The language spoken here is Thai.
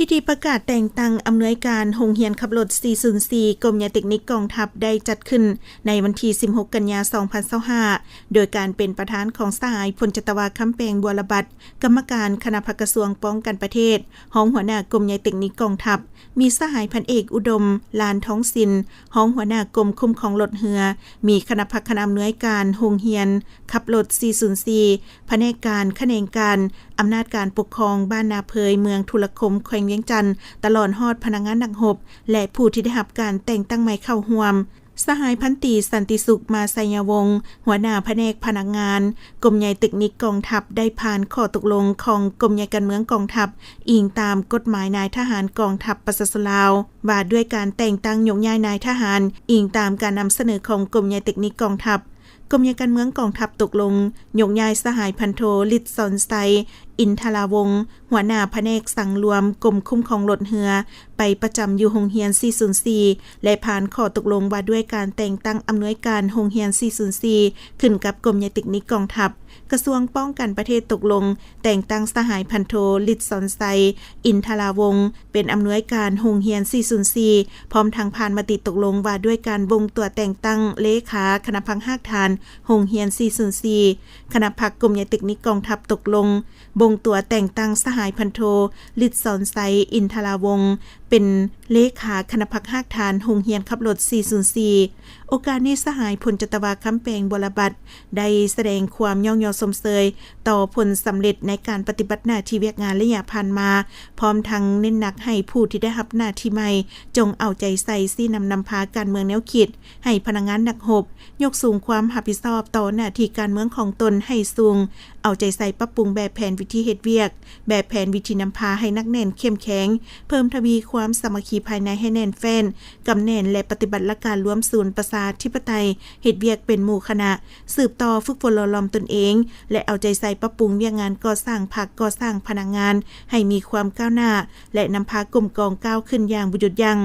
พิธีประกาศแต่งตั้งอำนวยการโรงเรียนขับรถ 404 กรมยาเทคนิคกองทัพได้จัดขึ้นในวันที่ 16 กันยายน 2025 โดยการเป็นประธานของสหายพลจตวาคำแปงบัวระบัดกรรมการคณะกระทรวงป้องกันประเทศห้องหัวหน้ากรมยาเทคนิคกองทัพมีสหายพันเอกอุดมลานท้องสินห้องหัวหน้ากรมคุ้มครองรถเรือมีคณะอำนวยการโรงเรียนขับรถ 404 แผนกการแขนงการอำนาจการปกครองบ้านนาเพยเมืองทุรคมแขวงเวียงจันทน์ตลอดฮอดพนักงานนักรบและผู้ที่ได้รับการแต่งตั้งใหม่เข้าร่วมสหายพันตรีสันติสุขมาไสยวงศ์หัวหน้าแผนกพนักงานกรมใหญ่เทคนิคกองทัพได้ผ่านข้อตกลงของกรมใหญ่การเมืองกองทัพอิงตามกฎหมายนายทหารกองทัพประชาชนลาวว่าด้วยการแต่งตั้งยกย้ายนายทหารอิงตามการนำเสนอของกรมใหญ่เทคนิคกองทัพกรมใหญ่การเมืองกองทัพตกลงยกย้ายสหายพันโทฤทธิ์สอนไซอินทราวงศ์หัวหน้าแผนกสังรวมกรมคุ้มครองรถเรือไปประจำอยู่โรงเรียน 404 และผ่านข้อตกลงว่าด้วยการแต่งตั้งอำนวยการโรงเรียน 404 ขึ้นกับกรมใหญ่เทคนิคกองทัพกระทรวงป้องกันประเทศตกลงแต่งตั้งสหายพันโทฤทธิ์สอนไซอินทราวงศ์เป็นอำนวยการโรงเรียน 404 พร้อมทางผ่านมติตกลงว่าด้วยการวงตัวแต่งตั้งเลขาคณะพังหากฐานโรงเรียน 404 คณะพักกรมใหญ่เทคนิคกองทัพตกลงบงตัวแต่งตั้งสหายพันโทฤทธิ์สอนไซอินทราวงศ์เป็นเลขาคณะพักหากฐานโรงเรียนขับรถ 404 โอกาสนี้สหายพลจตวาคำแปงบัวระบัดได้แสดงความย่องยอสมเสยต่อผลสำเร็จในการปฏิบัติหน้าที่เวียกงานระยะผ่านมาพร้อมทั้งเน้นหนักให้ผู้ที่ได้รับหน้าที่ใหม่จงเอาใจใส่ซี่นำพาการเมืองแนวคิดให้พนักงานนักรบยกสูงความรับผิดชอบต่อหน้าที่การเมืองของตนให้สูงเอาใจใส่ปรับปรุงแบบแผนวิธีเฮ็ดเวียกแบบแผนวิธีนำพาให้นักแน่นเข้มแข็งเพิ่มทวีความสามัคคีภายในให้แน่นแฟ้นกำแน่นและปฏิบัติหลักการรวมศูนย์ประชาธิปไตยเฮ็ดเวียกเป็นหมู่คณะสืบต่อฝึกฝนหล่อหลอมตนเองและเอาใจใส่ปรับปรุงเวียกงานก่อสร้างภาคก่อสร้างพนักงานให้มีความก้าวหน้าและนำพากลุ่มกองก้าวขึ้นอย่างบ่หยุดยั้ง